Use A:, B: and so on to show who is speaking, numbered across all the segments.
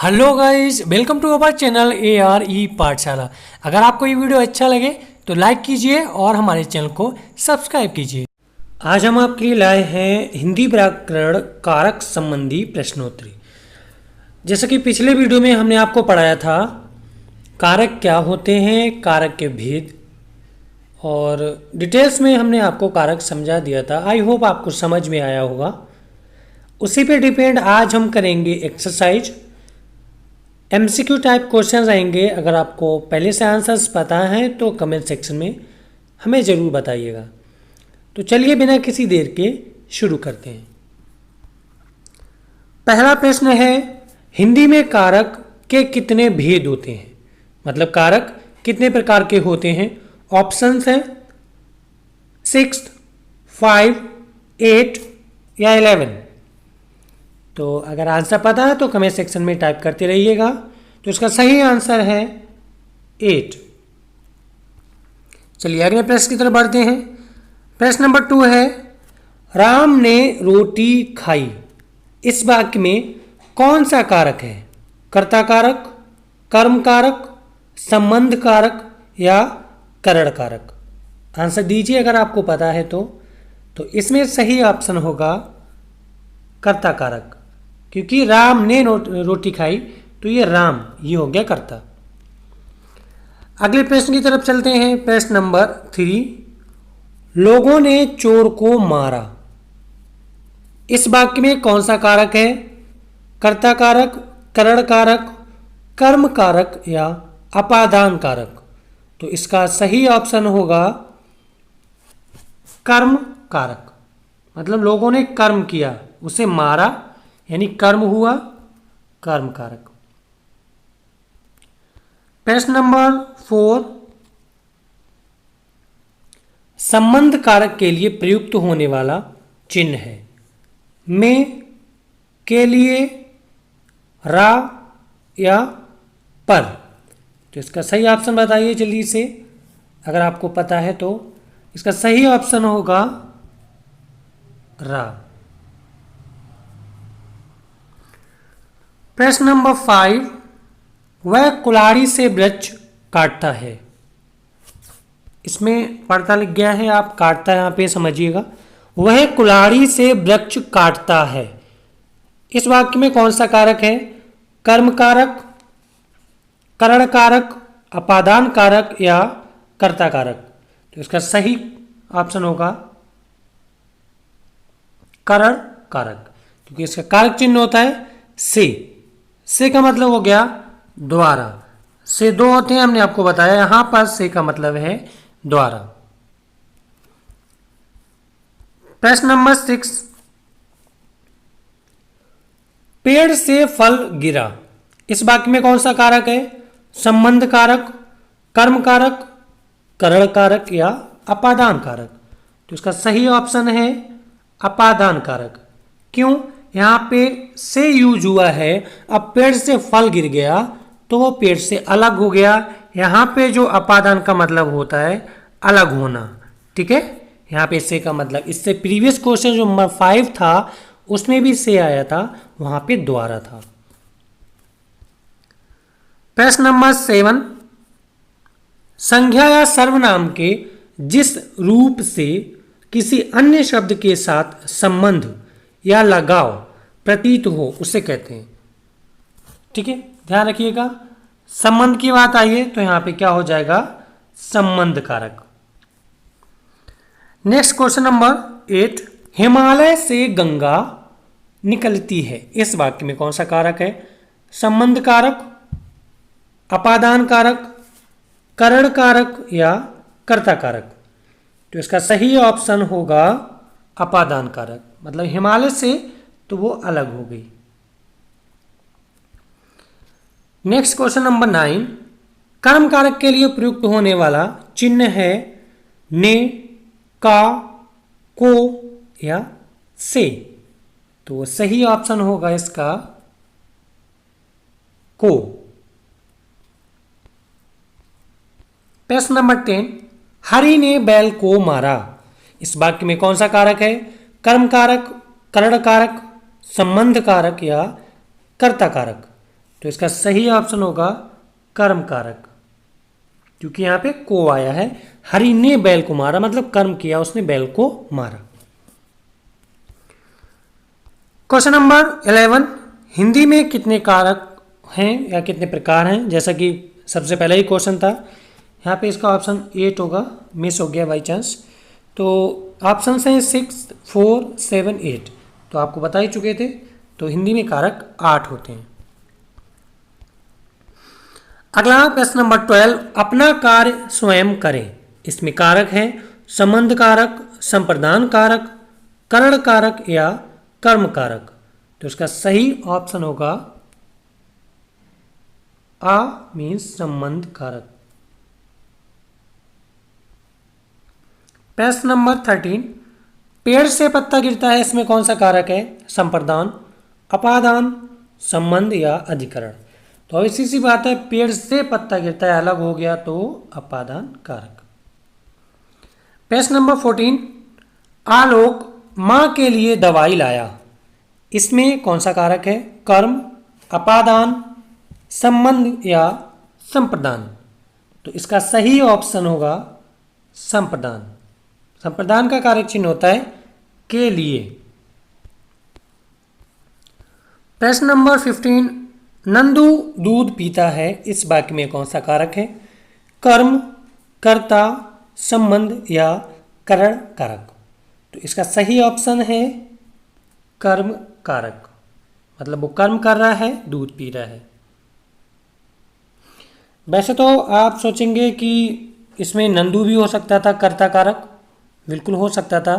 A: Hello guys, welcome to our channel ARE Pathshala. अगर आपको ये वीडियो अच्छा लगे तो लाइक कीजिए और हमारे चैनल को सब्सक्राइब कीजिए। आज हम आपके लिए लाए हैं हिंदी व्याकरण कारक संबंधी प्रश्नोत्तरी। जैसा कि पिछले वीडियो में हमने आपको पढ़ाया था कारक क्या होते हैं, कारक के भेद, और डिटेल्स में हमने आपको कारक समझा दिया था। आई होप आपको समझ में आया होगा। उसी पे डिपेंड आज हम करेंगे एक्सरसाइज। MCQ टाइप क्वेश्चंस आएंगे। अगर आपको पहले से आंसर्स पता हैं तो कमेंट सेक्शन में हमें ज़रूर बताइएगा। तो चलिए बिना किसी देर के शुरू करते हैं। पहला प्रश्न है, हिंदी में कारक के कितने भेद होते हैं? मतलब कारक कितने प्रकार के होते हैं? ऑप्शंस हैं 6, 5, 8 या 11। तो अगर आंसर पता है तो कमेंट सेक्शन में टाइप करते रहिएगा। तो इसका सही आंसर है 8। चलिए अगले प्रश्न की तरफ बढ़ते हैं। प्रश्न नंबर 2 है, राम ने रोटी खाई। इस वाक्य में कौन सा कारक है? कर्ता कारक, कर्म कारक, संबंध कारक या करण कारक? आंसर दीजिए अगर आपको पता है तो इसमें सही ऑप्शन होगा कर्ता कारक, क्योंकि राम ने रोटी खाई तो ये राम, ये हो गया कर्ता। अगले प्रश्न की तरफ चलते हैं। प्रश्न नंबर 3, लोगों ने चोर को मारा। इस वाक्य में कौन सा कारक है? कर्ता कारक, करण कारक, कर्म कारक या अपादान कारक? तो इसका सही ऑप्शन होगा कर्म कारक। मतलब लोगों ने कर्म किया, उसे मारा यानी कर्म हुआ, कर्म कारक। प्रश्न नंबर 4, संबंध कारक के लिए प्रयुक्त होने वाला चिन्ह है में, के लिए, रा या पर? तो इसका सही ऑप्शन बताइए जल्दी से अगर आपको पता है तो। इसका सही ऑप्शन होगा रा। प्रश्न नंबर 5, वह कुल्हाड़ी से वृक्ष काटता है। इसमें पढ़ता लिख गया है, आप काटता यहाँ पे समझिएगा। वह कुल्हाड़ी से वृक्ष काटता है। इस वाक्य में कौन सा कारक है? कर्म कारक, करण कारक, अपादान कारक या कर्ता कारक? तो इसका सही ऑप्शन होगा करण कारक, क्योंकि इसका कारक चिन्ह होता है से का मतलब हो गया द्वारा। से दो होते हैं, हमने आपको बताया। यहां पर से का मतलब है द्वारा। प्रश्न नंबर 6, पेड़ से फल गिरा। इस वाक्य में कौन सा कारक है? संबंध कारक, कर्म कारक, करण कारक या अपादान कारक? तो इसका सही ऑप्शन है अपादान कारक। क्यों? यहां पे से यूज हुआ है। अब पेड़ से फल गिर गया तो वो पेड़ से अलग हो गया। यहां पे जो अपादान का मतलब होता है अलग होना, ठीक है। यहां पे से का मतलब, इससे प्रीवियस क्वेश्चन जो नंबर 5 था उसमें भी से आया था, वहां पे द्वारा था। प्रश्न नंबर 7, संज्ञा या सर्वनाम के जिस रूप से किसी अन्य शब्द के साथ संबंध या लगाव प्रतीत हो उसे कहते हैं। ठीक है, ध्यान रखिएगा। संबंध की बात आई है तो यहां पे क्या हो जाएगा? संबंध कारक। नेक्स्ट क्वेश्चन नंबर 8, हिमालय से गंगा निकलती है। इस वाक्य में कौन सा कारक है? संबंध कारक, अपादान कारक, करण कारक या कर्ता कारक? तो इसका सही ऑप्शन होगा अपादान कारक। मतलब हिमालय से तो वो अलग हो गई। नेक्स्ट क्वेश्चन नंबर 9, कर्म कारक के लिए प्रयुक्त होने वाला चिन्ह है ने, का, को या से? तो सही ऑप्शन होगा इसका को। प्रश्न नंबर 10, हरि ने बैल को मारा। इस वाक्य में कौन सा कारक है? कर्म कारक, करण कारक, संबंध कारक या कर्ता कारक? तो इसका सही ऑप्शन होगा कर्म कारक, क्योंकि यहाँ पे को आया है। हरि ने बैल को मारा मतलब कर्म किया, उसने बैल को मारा। क्वेश्चन नंबर 11, हिंदी में कितने कारक हैं या कितने प्रकार हैं? जैसा कि सबसे पहला ही क्वेश्चन था, यहाँ पे इसका ऑप्शन 8 होगा, मिस हो गया बाई चांस। तो ऑप्शन हैं 6, 4, 7, 8, तो आपको बता ही चुके थे। तो हिंदी में कारक 8 होते हैं। अगला प्रश्न नंबर 12, अपना कार्य स्वयं करें। इसमें कारक है संबंध कारक, संप्रदान कारक, करण कारक या कर्म कारक। तो इसका सही ऑप्शन होगा आ मीन्स संबंध कारक। प्रश्न नंबर 13, पेड़ से पत्ता गिरता है, इसमें कौन सा कारक है? संप्रदान, अपादान, संबंध या अधिकरण। तो ऐसी सी बात है, पेड़ से पत्ता गिरता है अलग हो गया तो अपादान कारक। प्रश्न नंबर 14, आलोक मां के लिए दवाई लाया, इसमें कौन सा कारक है? कर्म, अपादान, संबंध या संप्रदान। तो इसका सही ऑप्शन होगा संप्रदान। संप्रदान का कारक चिन्ह होता है के लिए। प्रश्न नंबर 15, नंदू दूध पीता है, इस वाक्य में कौन सा कारक है? कर्म, कर्ता, संबंध या करण कारक। तो इसका सही ऑप्शन है कर्म कारक, मतलब वो कर्म कर रहा है, दूध पी रहा है। वैसे तो आप सोचेंगे कि इसमें नंदू भी हो सकता था कर्ता कारक, बिल्कुल हो सकता था,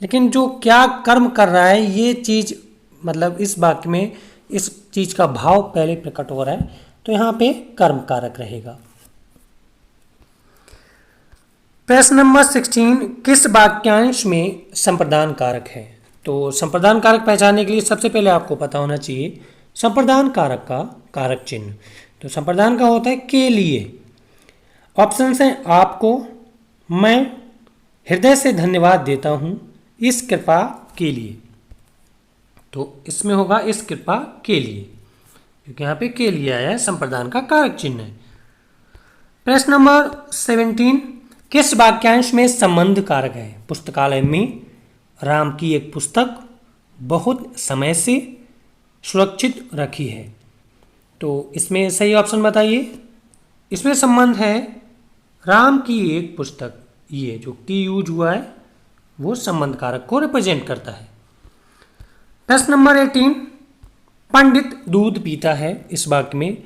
A: लेकिन जो क्या कर्म कर रहा है ये चीज़, मतलब इस वाक्य में इस चीज़ का भाव पहले प्रकट हो रहा है, तो यहाँ पे कर्म कारक रहेगा। प्रश्न नंबर 16, किस वाक्यांश में संप्रदान कारक है? तो संप्रदान कारक पहचानने के लिए सबसे पहले आपको पता होना चाहिए संप्रदान कारक का कारक चिन्ह। तो संप्रदान का होता है के लिए। ऑप्शंस हैं आपको, मैं हृदय से धन्यवाद देता हूं इस कृपा के लिए। तो इसमें होगा इस कृपा के लिए, क्योंकि यहाँ पे के लिए आया है, संप्रदान का कारक चिन्ह है। प्रश्न नंबर 17, किस वाक्यांश में संबंध कारक है? पुस्तकालय में राम की एक पुस्तक बहुत समय से सुरक्षित रखी है। तो इसमें सही ऑप्शन बताइए। इसमें संबंध है राम की एक पुस्तक, ये जो की यूज हुआ है वो संबंध कारक को रिप्रेजेंट करता है। प्रश्न नंबर 18, पंडित दूध पीता है, इस वाक्य में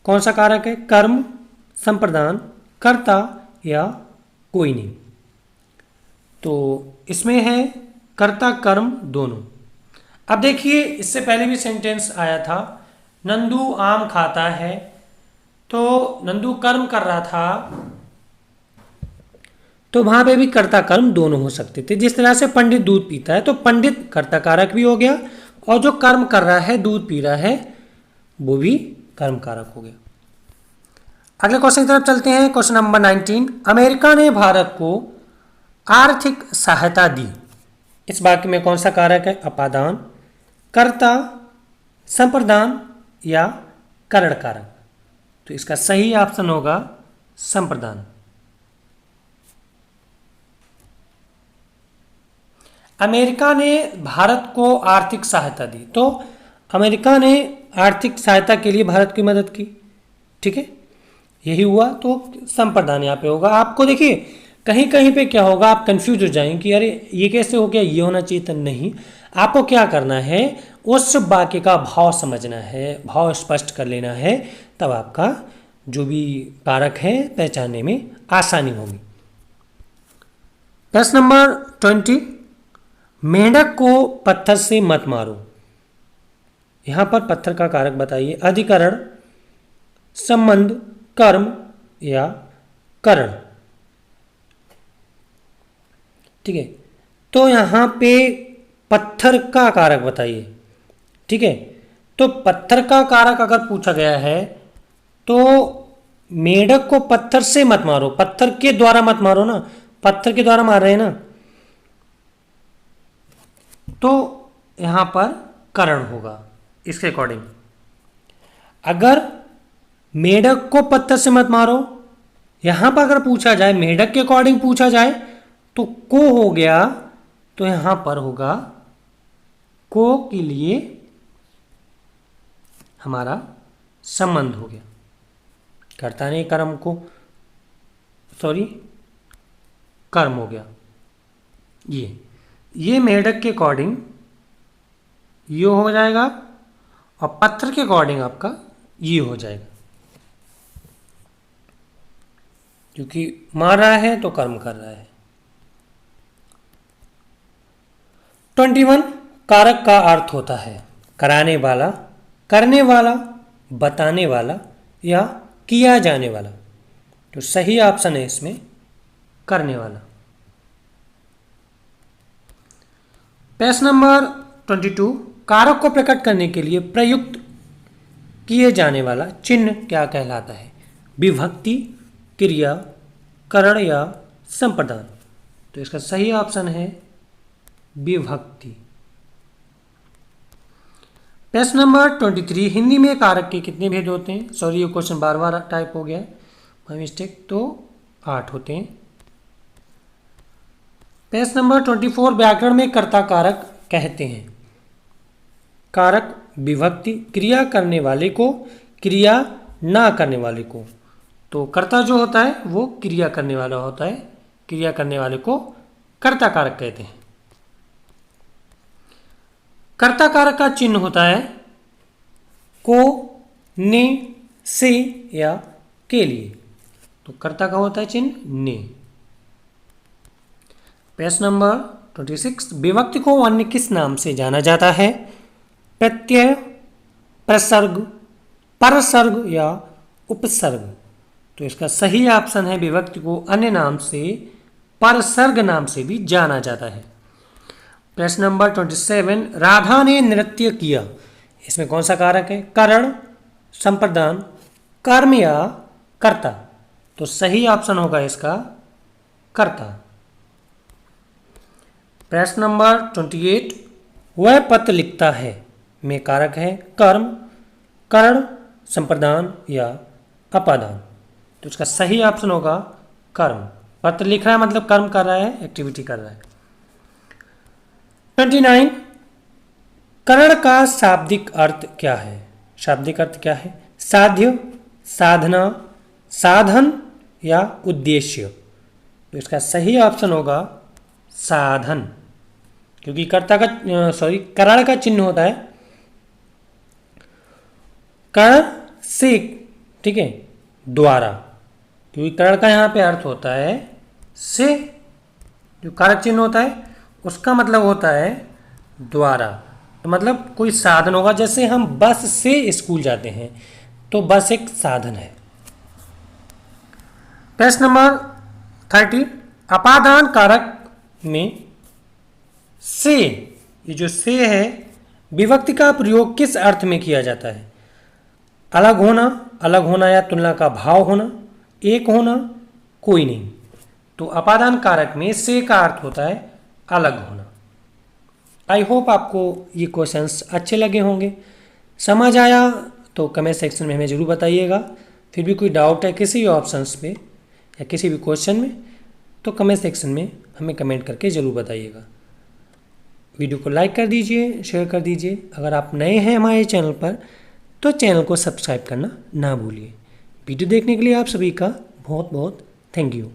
A: कौन सा कारक है? कर्म, संप्रदान, कर्ता या कोई नहीं। तो इसमें है कर्ता कर्म दोनों। अब देखिए, इससे पहले भी सेंटेंस आया था, नंदू आम खाता है, तो नंदू कर्म कर रहा था, तो वहां पे भी कर्ता कर्म दोनों हो सकते थे। जिस तरह से पंडित दूध पीता है, तो पंडित कर्ता कारक भी हो गया, और जो कर्म कर रहा है, दूध पी रहा है, वो भी कर्म कारक हो गया। अगले क्वेश्चन की तरफ चलते हैं। क्वेश्चन नंबर 19, अमेरिका ने भारत को आर्थिक सहायता दी, इस वाक्य में कौन सा कारक है? अपादान, कर्ता, संप्रदान या करण कारक। तो इसका सही ऑप्शन होगा संप्रदान। अमेरिका ने भारत को आर्थिक सहायता दी, तो अमेरिका ने आर्थिक सहायता के लिए भारत की मदद की, ठीक है, यही हुआ, तो संप्रदान यहाँ पे होगा। आपको देखिए कहीं कहीं पे क्या होगा, आप कंफ्यूज हो जाएंगे कि अरे ये कैसे हो गया, ये होना चाहिए था। नहीं, आपको क्या करना है, उस वाक्य का भाव समझना है, भाव स्पष्ट कर लेना है, तब आपका जो भी कारक है पहचानने में आसानी होगी। प्रश्न नंबर 20, मेंढक को पत्थर से मत मारो, यहां पर पत्थर का कारक बताइए। अधिकरण, संबंध, कर्म या करण। ठीक है, तो यहां पे पत्थर का कारक बताइए। ठीक है, तो पत्थर का कारक अगर पूछा गया है तो मेंढक को पत्थर से मत मारो, पत्थर के द्वारा मत मारो ना, पत्थर के द्वारा मार रहे हैं ना, तो यहां पर करण होगा इसके अकॉर्डिंग। अगर मेढक को पत्थर से मत मारो, यहां पर अगर पूछा जाए, मेढक के अकॉर्डिंग पूछा जाए तो को हो गया, तो यहां पर होगा को के लिए हमारा संबंध हो गया। कर्ता ने कर्म को, सॉरी कर्म हो गया। ये मेढक के अकॉर्डिंग ये हो जाएगा और पत्थर के अकॉर्डिंग आपका ये हो जाएगा, क्योंकि मार रहा है तो कर्म कर रहा है। 21 कारक का अर्थ होता है कराने वाला, करने वाला, बताने वाला या किया जाने वाला। तो सही ऑप्शन है इसमें करने वाला। पेज नंबर 22 कारक को प्रकट करने के लिए प्रयुक्त किए जाने वाला चिन्ह क्या कहलाता है? विभक्ति, क्रिया, करण या संप्रदान। तो इसका सही ऑप्शन है विभक्ति। पेज नंबर 23 हिंदी में कारक के कितने भेद होते हैं? सॉरी ये क्वेश्चन बार बार टाइप हो गया है, माय मिस्टेक। तो 8 होते हैं। पेज नंबर 24 व्याकरण में कर्ता कारक कहते हैं। कारक विभक्ति, क्रिया करने वाले को, क्रिया ना करने वाले को। तो कर्ता जो होता है वो क्रिया करने वाला होता है, क्रिया करने वाले को कर्ता कारक कहते हैं। कर्ता कारक का चिन्ह होता है को, ने, से या के लिए। तो कर्ता का होता है चिन्ह ने। पेज नंबर 26 विभक्ति को अन्य किस नाम से जाना जाता है? प्रत्यय, प्रसर्ग, परसर्ग या उपसर्ग। तो इसका सही ऑप्शन है विभक्ति को अन्य नाम से परसर्ग नाम से भी जाना जाता है। प्रश्न नंबर 27 राधा ने नृत्य किया, इसमें कौन सा कारक है? करण, संप्रदान, कर्म या कर्ता। तो सही ऑप्शन होगा इसका कर्ता। प्रश्न नंबर 28 वह पत्र लिखता है में कारक है कर्म, करण, संप्रदान या अपादान। तो इसका सही ऑप्शन होगा कर्म। पत्र लिख रहा है मतलब कर्म कर रहा है, एक्टिविटी कर रहा है। 29 करण का शाब्दिक अर्थ क्या है? शाब्दिक अर्थ क्या है? साध्य, साधना, साधन या उद्देश्य। तो इसका सही ऑप्शन होगा साधन, क्योंकि कर्ता का करण का चिन्ह होता है करण से, ठीक है, द्वारा। क्योंकि करण का यहाँ पे अर्थ होता है से, जो कारक चिन्ह होता है उसका मतलब होता है द्वारा। तो मतलब कोई साधन होगा, जैसे हम बस से स्कूल जाते हैं तो बस एक साधन है। प्रश्न नंबर 30 अपादान कारक में से, ये जो से है विभक्ति का प्रयोग किस अर्थ में किया जाता है? अलग होना या तुलना का भाव होना, एक होना, कोई नहीं। तो अपादान कारक में से का अर्थ होता है अलग होना। आई होप आपको ये क्वेश्चंस अच्छे लगे होंगे, समझ आया तो कमेंट सेक्शन में हमें ज़रूर बताइएगा। फिर भी कोई डाउट है किसी भी ऑप्शंस पे या किसी भी क्वेश्चन में तो कमेंट सेक्शन में हमें कमेंट करके ज़रूर बताइएगा। वीडियो को लाइक कर दीजिए, शेयर कर दीजिए। अगर आप नए हैं हमारे चैनल पर तो चैनल को सब्सक्राइब करना ना भूलिए। वीडियो देखने के लिए आप सभी का बहुत बहुत थैंक यू।